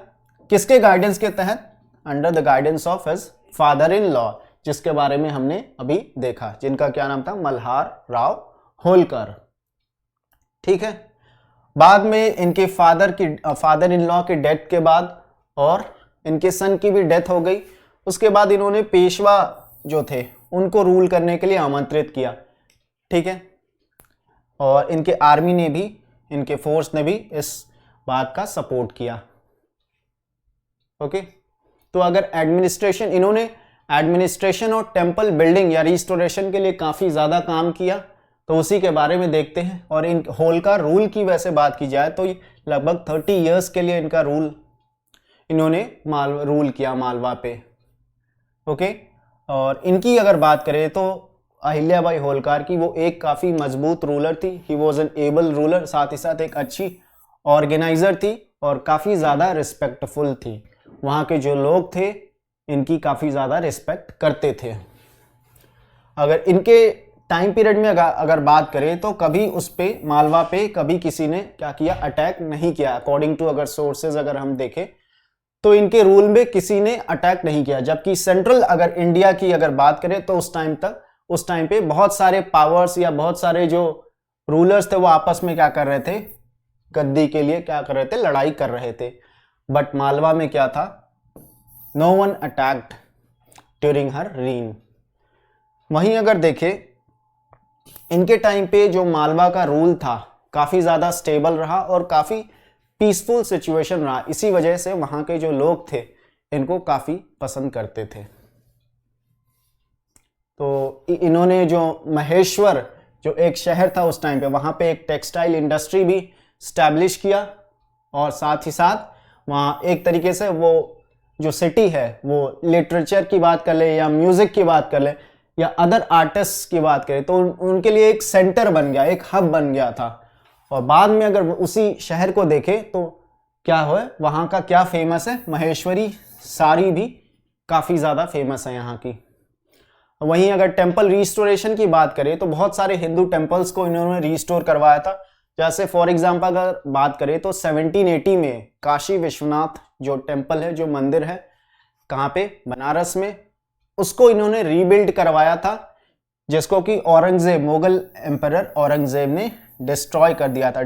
किसके गाइडेंस के तहत, under the guidance of his father in law, जिसके बारे में हमने अभी देखा, जिनका क्या नाम था, मल्हार राव होलकर। ठीक है, बाद में इनके फादर इन लॉ के डेथ के बाद और इनके सन की भी डेथ हो गई। उसके बाद इन्होंने पेशवा जो थे उनको रूल करने के लिए आमंत्रित किया। ठीक है, और इनके आर्मी ने भी, इनके फोर्स ने भी इस बात का सपोर्ट किया। ओके, तो अगर इन्होंने एडमिनिस्ट्रेशन और टेंपल बिल्डिंग या रिस्टोरेशन के लिए काफ़ी ज़्यादा काम किया, तो उसी के बारे में देखते हैं। और इन होलकर रूल की वैसे बात की जाए तो लगभग 30 इयर्स के लिए इनका इन्होंने रूल किया मालवा पे। ओके, और इनकी अगर बात करें तो अहिल्याबाई होलकर की, वो एक काफ़ी मजबूत रूलर थी। He was an able ruler, साथ ही साथ एक अच्छी ऑर्गेनाइजर थी और काफ़ी ज़्यादा रिस्पेक्टफुल थी। वहाँ के जो लोग थे इनकी काफ़ी ज़्यादा रिस्पेक्ट करते थे। अगर इनके टाइम पीरियड में अगर बात करें तो कभी उस पे मालवा पे कभी किसी ने क्या किया, अटैक नहीं किया। अकॉर्डिंग टू अगर सोर्सेज अगर हम देखें तो इनके रूल में किसी ने अटैक नहीं किया। जबकि सेंट्रल अगर इंडिया की अगर बात करें तो उस टाइम पे बहुत सारे पावर्स या बहुत सारे जो रूलर्स थे वो आपस में क्या कर रहे थे, गद्दी के लिए क्या कर रहे थे, लड़ाई कर रहे थे। बट मालवा में क्या था, no one attacked during her reign. वहीं अगर देखें इनके टाइम पे जो मालवा का रूल था काफ़ी ज़्यादा स्टेबल रहा और काफ़ी पीसफुल सिचुएशन रहा। इसी वजह से वहाँ के जो लोग थे इनको काफ़ी पसंद करते थे। तो इन्होंने जो महेश्वर जो एक शहर था उस टाइम पे, वहाँ पे एक टेक्सटाइल इंडस्ट्री भी स्टैब्लिश किया, और साथ ही साथ वहाँ एक तरीके से वो जो सिटी है वो लिटरेचर की बात कर ले या म्यूज़िक की बात कर ले या अदर आर्टिस्ट की बात करें तो उनके लिए एक सेंटर बन गया, एक हब बन गया था। और बाद में अगर उसी शहर को देखें तो क्या हो, वहाँ का क्या फेमस है, महेश्वरी साड़ी भी काफ़ी ज़्यादा फेमस है यहाँ की। वहीं अगर टेम्पल रिस्टोरेशन की बात करें तो बहुत सारे हिंदू टेम्पल्स को इन्होंने रिस्टोर करवाया था। जैसे फॉर एग्जांपल अगर बात करें तो 1780 में काशी विश्वनाथ जो टेम्पल है, जो मंदिर है, कहाँ पे, बनारस में, उसको इन्होंने रीबिल्ड करवाया था, जिसको कि औरंगजेब, मुगल एम्परर औरंगजेब ने डिस्ट्रॉय कर दिया था।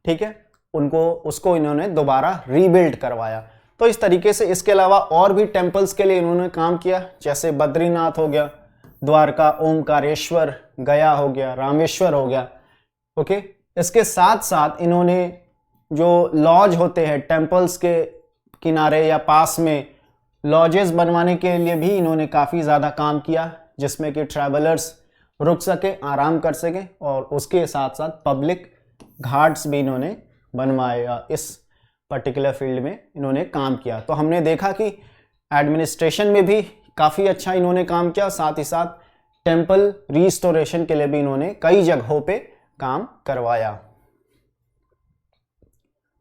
ठीक है, उसको इन्होंने दोबारा रीबिल्ड करवाया। तो इस तरीके से इसके अलावा और भी टेम्पल्स के लिए इन्होंने काम किया, जैसे बद्रीनाथ हो गया, द्वारका, ओमकारेश्वर, गया हो गया, रामेश्वर हो गया। ओके, इसके साथ साथ इन्होंने जो लॉज होते हैं टेम्पल्स के किनारे या पास में, लॉजेस बनवाने के लिए भी इन्होंने काफ़ी ज़्यादा काम किया, जिसमें कि ट्रैवलर्स रुक सके, आराम कर सके, और उसके साथ साथ पब्लिक घाट्स भी इन्होंने बनवाए। इस पर्टिकुलर फील्ड में इन्होंने काम किया। तो हमने देखा कि एडमिनिस्ट्रेशन में भी काफ़ी अच्छा इन्होंने काम किया, साथ ही साथ टेम्पल रिस्टोरेशन के लिए भी इन्होंने कई जगहों पे काम करवाया।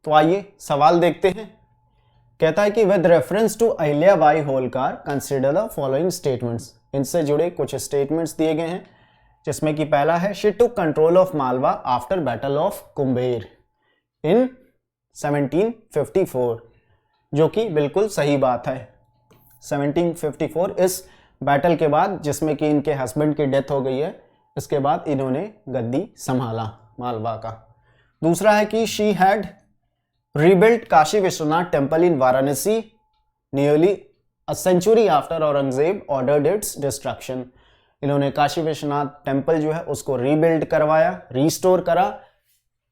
तो आइए सवाल देखते हैं। कहता है कि with reference to Ahilyabai Holkar consider the following statements. इनसे जुड़े कुछ स्टेटमेंट्स दिए गए हैं, जिसमें कि पहला है she took control of Malwa after battle of Kumher in 1754, जो कि बिल्कुल सही बात है। 1754 इस बैटल के बाद, जिसमें कि इनके हस्बैंड की डेथ हो गई है, इसके बाद इन्होंने गद्दी संभाला मालवा का। दूसरा है कि she had rebuilt Kashi Vishwanath temple in Varanasi nearly a century after Aurangzeb ordered its destruction. इन्होंने काशी विश्वनाथ टेम्पल जो है उसको रीबिल्ड करवाया, रिस्टोर करा,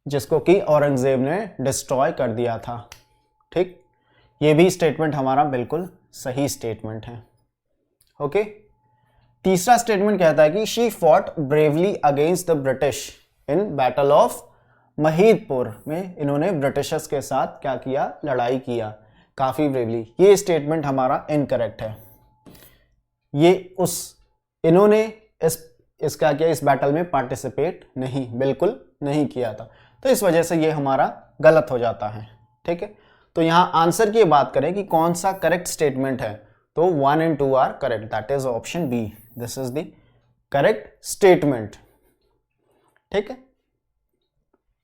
जिसको कि औरंगजेब ने डिस्ट्रॉय कर दिया था। ठीक, ये भी स्टेटमेंट हमारा बिल्कुल सही स्टेटमेंट है। ओके, तीसरा स्टेटमेंट कहता है कि she fought bravely against the British in battle of Mahidpur में इन्होंने ब्रिटिशर्स के साथ क्या किया, लड़ाई किया काफ़ी ब्रेवली। ये स्टेटमेंट हमारा इनकरेक्ट है। इन्होंने इसका क्या, इस बैटल में पार्टिसिपेट बिल्कुल नहीं किया था, तो इस वजह से ये हमारा गलत हो जाता है। ठीक है, तो यहाँ आंसर की बात करें कि कौन सा करेक्ट स्टेटमेंट है, तो 1 and 2 are correct, that is option B, this is the correct statement. ठीक है,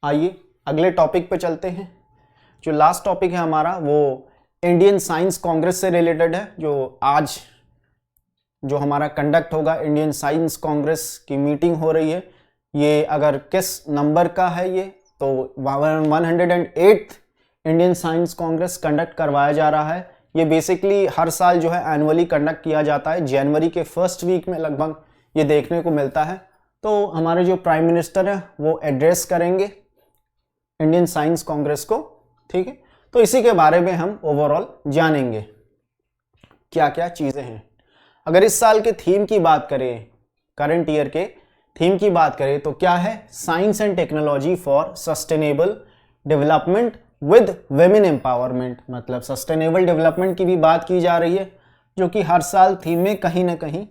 आइए अगले टॉपिक पे चलते हैं। जो लास्ट टॉपिक है हमारा वो इंडियन साइंस कांग्रेस से रिलेटेड है, जो आज जो हमारा कंडक्ट होगा, इंडियन साइंस कांग्रेस की मीटिंग हो रही है। ये अगर किस नंबर का है, ये तो 108th Indian science Congress conduct करवाया जा रहा है। ये बेसिकली हर साल जो है एनुअली कंडक्ट किया जाता है, जनवरी के फर्स्ट वीक में लगभग ये देखने को मिलता है। तो हमारे जो प्राइम मिनिस्टर है वो एड्रेस करेंगे इंडियन साइंस कांग्रेस को। ठीक है, तो इसी के बारे में हम ओवरऑल जानेंगे क्या क्या चीज़ें हैं। अगर इस साल के थीम की बात करें, करंट ईयर के थीम की बात करें, तो क्या है, science and technology for sustainable development with women empowerment. मतलब सस्टेनेबल डेवलपमेंट की भी बात की जा रही है, जो कि हर साल थीम में कहीं ना कहीं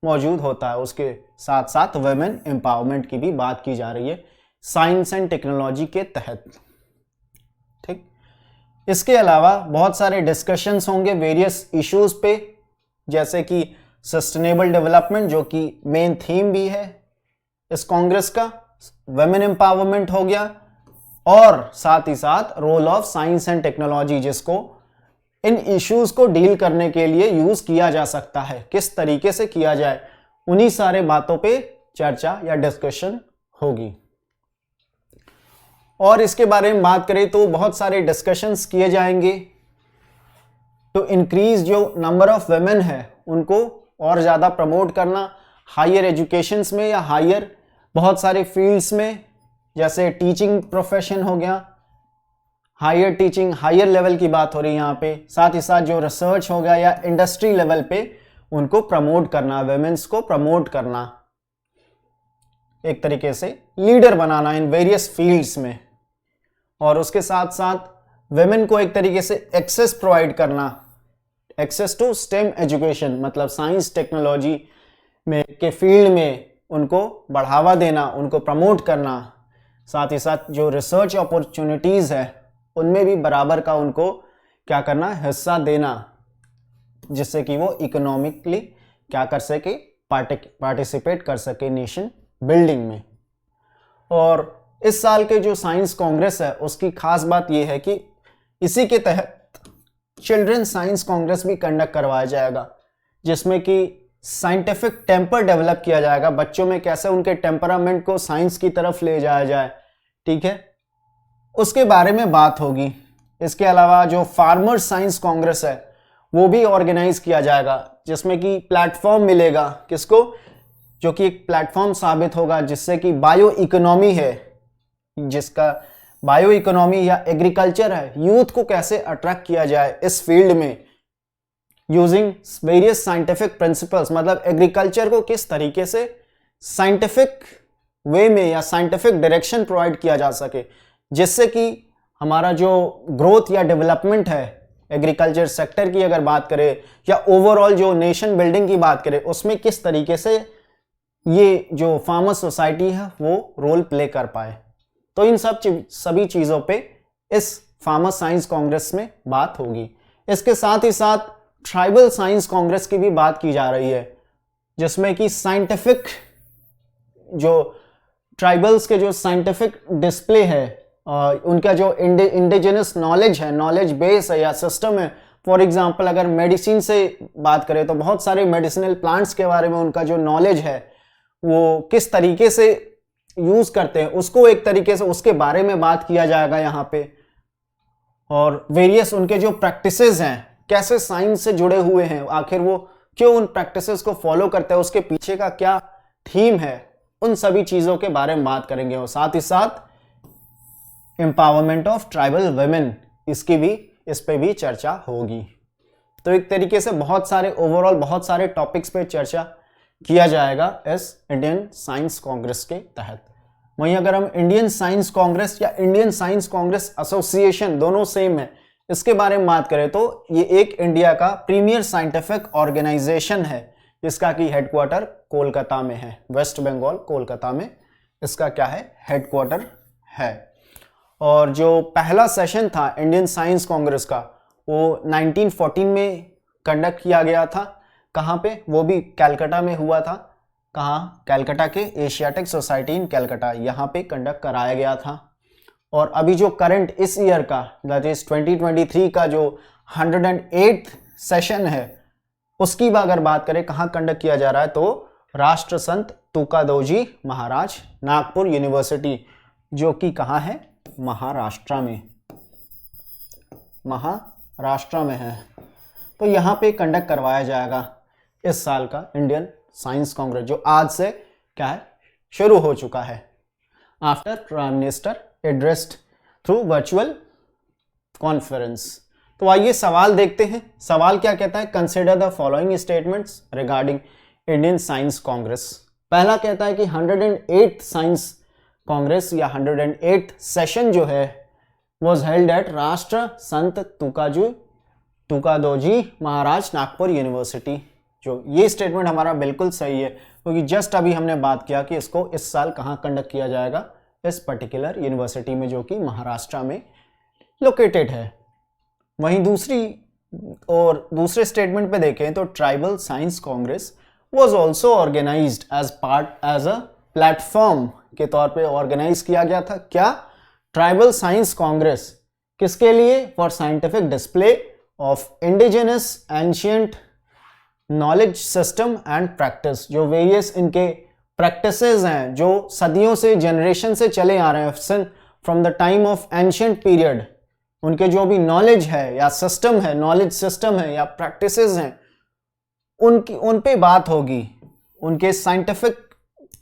मौजूद होता है। उसके साथ साथ वुमेन एम्पावरमेंट की भी बात की जा रही है साइंस एंड टेक्नोलॉजी के तहत। ठीक, इसके अलावा बहुत सारे डिस्कशंस होंगे वेरियस इश्यूज पे, जैसे कि सस्टेनेबल डेवलपमेंट जो कि मेन थीम भी है इस कांग्रेस का, वुमेन एम्पावरमेंट हो गया, और साथ ही साथ role of science and technology, जिसको इन इश्यूज को डील करने के लिए यूज किया जा सकता है, किस तरीके से किया जाए, उन्हीं सारे बातों पे चर्चा या डिस्कशन होगी। और इसके बारे में बात करें तो बहुत सारे डिस्कशंस किए जाएंगे टू इंक्रीज जो नंबर ऑफ वुमेन है उनको और ज़्यादा प्रमोट करना हायर एजुकेशंस में या हायर बहुत सारे फील्ड्स में, जैसे टीचिंग प्रोफेशन हो गया, हायर टीचिंग, हायर लेवल की बात हो रही है यहाँ पे। साथ ही साथ जो रिसर्च हो गया या इंडस्ट्री लेवल पे, उनको प्रमोट करना, वेमेन्स को प्रमोट करना, एक तरीके से leader banana in various fields में। और उसके साथ साथ वेमेन को एक तरीके से एक्सेस प्रोवाइड करना, एक्सेस टू स्टेम एजुकेशन, मतलब साइंस टेक्नोलॉजी में के फील्ड में उनको बढ़ावा देना, उनको प्रमोट करना। साथ ही साथ जो रिसर्च अपॉर्चुनिटीज़ है उनमें भी बराबर का उनको क्या करना, हिस्सा देना, जिससे कि वो इकोनॉमिकली क्या कर सके, पार्टिसिपेट कर सके नेशन बिल्डिंग में। और इस साल के जो साइंस कांग्रेस है उसकी खास बात यह है कि इसी के तहत चिल्ड्रन साइंस कांग्रेस भी कंडक्ट करवाया जाएगा, जिसमें कि साइंटिफिक टेम्पर डेवलप किया जाएगा, बच्चों में कैसे उनके टेम्परामेंट को साइंस की तरफ ले जाया जाए, ठीक है, उसके बारे में बात होगी। इसके अलावा जो फार्मर्स साइंस कांग्रेस है वो भी ऑर्गेनाइज किया जाएगा, जिसमें कि प्लेटफॉर्म मिलेगा किसको, जो कि एक प्लेटफॉर्म साबित होगा जिससे कि बायो इकोनॉमी है, जिसका बायो इकोनॉमी या एग्रीकल्चर है, यूथ को कैसे अट्रैक्ट किया जाए इस फील्ड में यूजिंग वेरियस साइंटिफिक प्रिंसिपल्स, मतलब एग्रीकल्चर को किस तरीके से साइंटिफिक वे में या साइंटिफिक डायरेक्शन प्रोवाइड किया जा सके, जिससे कि हमारा जो ग्रोथ या डेवलपमेंट है एग्रीकल्चर सेक्टर की अगर बात करें या ओवरऑल जो नेशन बिल्डिंग की बात करें, उसमें किस तरीके से ये जो फार्मर सोसाइटी है वो रोल प्ले कर पाए। तो इन सभी चीज़ों पे इस फार्मर साइंस कांग्रेस में बात होगी। इसके साथ ही साथ ट्राइबल साइंस कांग्रेस की भी बात की जा रही है, जिसमें कि साइंटिफिक जो ट्राइबल्स के जो साइंटिफिक डिस्प्ले है, उनका जो इंडिजिनस नॉलेज है, नॉलेज बेस है या सिस्टम है। फॉर एग्जांपल अगर मेडिसिन से बात करें तो बहुत सारे मेडिसिनल प्लांट्स के बारे में उनका जो नॉलेज है वो किस तरीके से यूज करते हैं, उसको एक तरीके से उसके बारे में बात किया जाएगा यहाँ पे। और वेरियस उनके जो प्रैक्टिसेस हैं, कैसे साइंस से जुड़े हुए हैं, आखिर वो क्यों उन प्रैक्टिसेस को फॉलो करते हैं, उसके पीछे का क्या थीम है, उन सभी चीज़ों के बारे में बात करेंगे। और साथ ही साथ एम्पावरमेंट ऑफ ट्राइबल वुमेन, इस पे भी चर्चा होगी। तो एक तरीके से बहुत सारे ओवरऑल बहुत सारे टॉपिक्स पे चर्चा किया जाएगा इस इंडियन साइंस कांग्रेस के तहत। वहीं अगर हम इंडियन साइंस कांग्रेस या इंडियन साइंस कांग्रेस एसोसिएशन, दोनों सेम है, इसके बारे में बात करें तो ये एक इंडिया का प्रीमियर साइंटिफिक ऑर्गेनाइजेशन है, जिसका कि हेडक्वार्टर कोलकाता में है, वेस्ट बंगाल कोलकाता में इसका क्या है, हेडक्वार्टर है। और जो पहला सेशन था इंडियन साइंस कांग्रेस का वो 1914 में कंडक्ट किया गया था। कहाँ पे, वो भी कैलकाटा में हुआ था। कहाँ, कैलकाटा के एशियाटिक सोसाइटी इन कैलकाटा, यहाँ पे कंडक्ट कराया गया था। और अभी जो करंट इस ईयर का दैट इज 2023 का जो 108th सेशन है उसकी अगर बात करें कहाँ कंडक्ट किया जा रहा है तो राष्ट्र संत तुकादोजी महाराज नागपुर यूनिवर्सिटी, जो कि कहाँ है, महाराष्ट्र में है। तो यहाँ पे कंडक्ट करवाया जाएगा इस साल का इंडियन साइंस कांग्रेस, जो आज से क्या है, शुरू हो चुका है। After prime minister addressed through virtual conference. तो आइए सवाल देखते हैं। सवाल क्या कहता है, consider the following statements regarding Indian science Congress. पहला कहता है कि 108th साइंस कांग्रेस या 108th सेशन जो है वॉज हेल्ड एट राष्ट्र संत तुकादोजी महाराज नागपुर यूनिवर्सिटी। जो ये स्टेटमेंट हमारा बिल्कुल सही है, क्योंकि जस्ट अभी हमने बात किया कि इसको इस साल कहाँ कंडक्ट किया जाएगा, इस पर्टिकुलर यूनिवर्सिटी में, जो कि महाराष्ट्र में लोकेटेड है। वहीं दूसरे स्टेटमेंट पे देखें तो tribal science congress was also organized as a platform के तौर पे ऑर्गेनाइज किया गया था। क्या, ट्राइबल साइंस कांग्रेस, किसके लिए, for scientific display of indigenous ancient knowledge system and practice. जो वेरियस इनके प्रैक्टिसेस हैं जो सदियों से, जनरेशन से चले आ रहे हैं, from the time of ancient period, उनके जो भी नॉलेज है या सिस्टम है, नॉलेज सिस्टम है या प्रैक्टिसेस हैं, उन पे बात होगी। उनके साइंटिफिक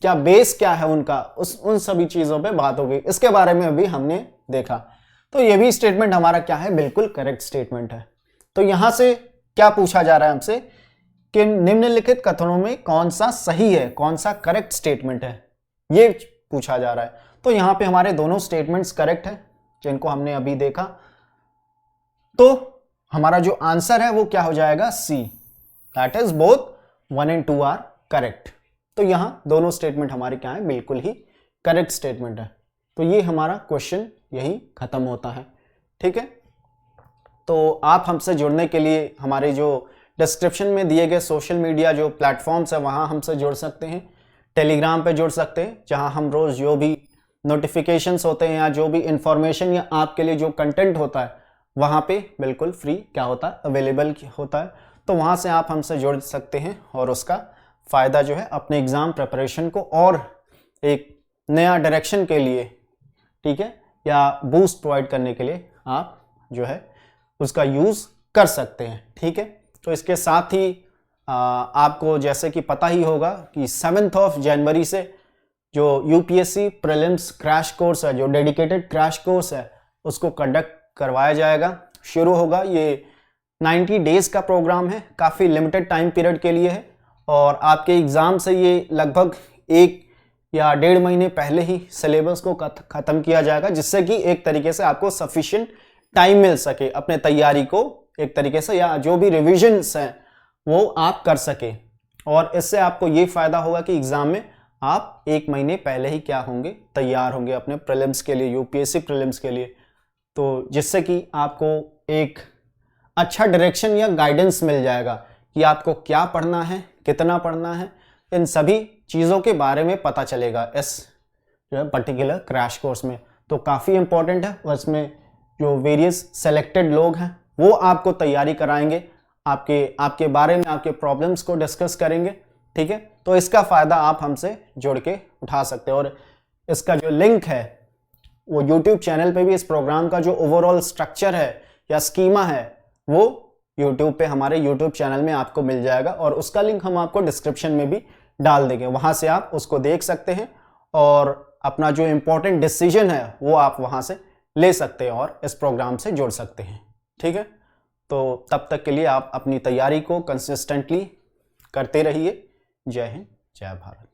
क्या बेस क्या है उनका, उन सभी चीज़ों पे बात होगी। इसके बारे में अभी हमने देखा। तो ये भी स्टेटमेंट हमारा क्या है, बिल्कुल करेक्ट स्टेटमेंट है। तो यहाँ से क्या पूछा जा रहा है हमसे कि निम्नलिखित कथनों में कौन सा सही है, कौन सा करेक्ट स्टेटमेंट है, ये पूछा जा रहा है। तो यहां पे हमारे दोनों स्टेटमेंट्स करेक्ट है जिनको हमने अभी देखा। तो हमारा जो आंसर है वो क्या हो जाएगा, C, that is both 1 and 2 are correct. तो यहां दोनों स्टेटमेंट हमारे क्या है, बिल्कुल ही करेक्ट स्टेटमेंट है। तो ये हमारा क्वेश्चन यही खत्म होता है। ठीक है, तो आप हमसे जुड़ने के लिए हमारे जो डिस्क्रिप्शन में दिए गए सोशल मीडिया जो प्लेटफॉर्म्स है वहां हमसे जुड़ सकते हैं। टेलीग्राम पे जुड़ सकते हैं जहां हम रोज जो भी नोटिफिकेशंस होते हैं या जो भी इंफॉर्मेशन या आपके लिए जो कंटेंट होता है वहां पे बिल्कुल फ्री क्या होता है, अवेलेबल होता है। तो वहां से आप हमसे जुड़ सकते हैं और उसका फ़ायदा जो है अपने एग्ज़ाम प्रिपरेशन को और एक नया डायरेक्शन के लिए, ठीक है, या बूस्ट प्रोवाइड करने के लिए आप जो है उसका यूज़ कर सकते हैं। ठीक है, तो इसके साथ ही आपको जैसे कि पता ही होगा कि 7 जनवरी से जो यूपीएससी प्रीलिम्स क्रैश कोर्स है, जो डेडिकेटेड क्रैश कोर्स है, उसको कंडक्ट करवाया जाएगा, शुरू होगा। ये 90 डेज का प्रोग्राम है, काफ़ी लिमिटेड टाइम पीरियड के लिए है और आपके एग्ज़ाम से ये लगभग 1 या 1.5 महीने पहले ही सिलेबस को ख़त्म किया जाएगा, जिससे कि एक तरीके से आपको सफिशिएंट टाइम मिल सके अपने तैयारी को एक तरीके से, या जो भी रिविजन्स हैं वो आप कर सके। और इससे आपको ये फ़ायदा होगा कि एग्ज़ाम में आप 1 महीने पहले ही क्या होंगे, तैयार होंगे अपने प्रीलिम्स के लिए, यूपीएससी प्रीलिम्स के लिए। तो जिससे कि आपको एक अच्छा डायरेक्शन या गाइडेंस मिल जाएगा कि आपको क्या पढ़ना है, कितना पढ़ना है, इन सभी चीज़ों के बारे में पता चलेगा इस जो है पर्टिकुलर क्रैश कोर्स में। तो काफ़ी इंपॉर्टेंट है, उसमें जो वेरियस सेलेक्टेड लोग हैं वो आपको तैयारी कराएंगे, आपके बारे में, आपके प्रॉब्लम्स को डिस्कस करेंगे। ठीक है, तो इसका फ़ायदा आप हमसे जुड़ के उठा सकते हैं। और इसका जो लिंक है वो यूट्यूब चैनल पे भी, इस प्रोग्राम का जो ओवरऑल स्ट्रक्चर है या स्कीमा है वो यूट्यूब पे हमारे यूट्यूब चैनल में आपको मिल जाएगा और उसका लिंक हम आपको डिस्क्रिप्शन में भी डाल देंगे। वहाँ से आप उसको देख सकते हैं और अपना जो इम्पोर्टेंट डिसीजन है वो आप वहाँ से ले सकते हैं और इस प्रोग्राम से जुड़ सकते हैं। ठीक है, तो तब तक के लिए आप अपनी तैयारी को कंसिस्टेंटली करते रहिए। जय हिंद, जय भारत।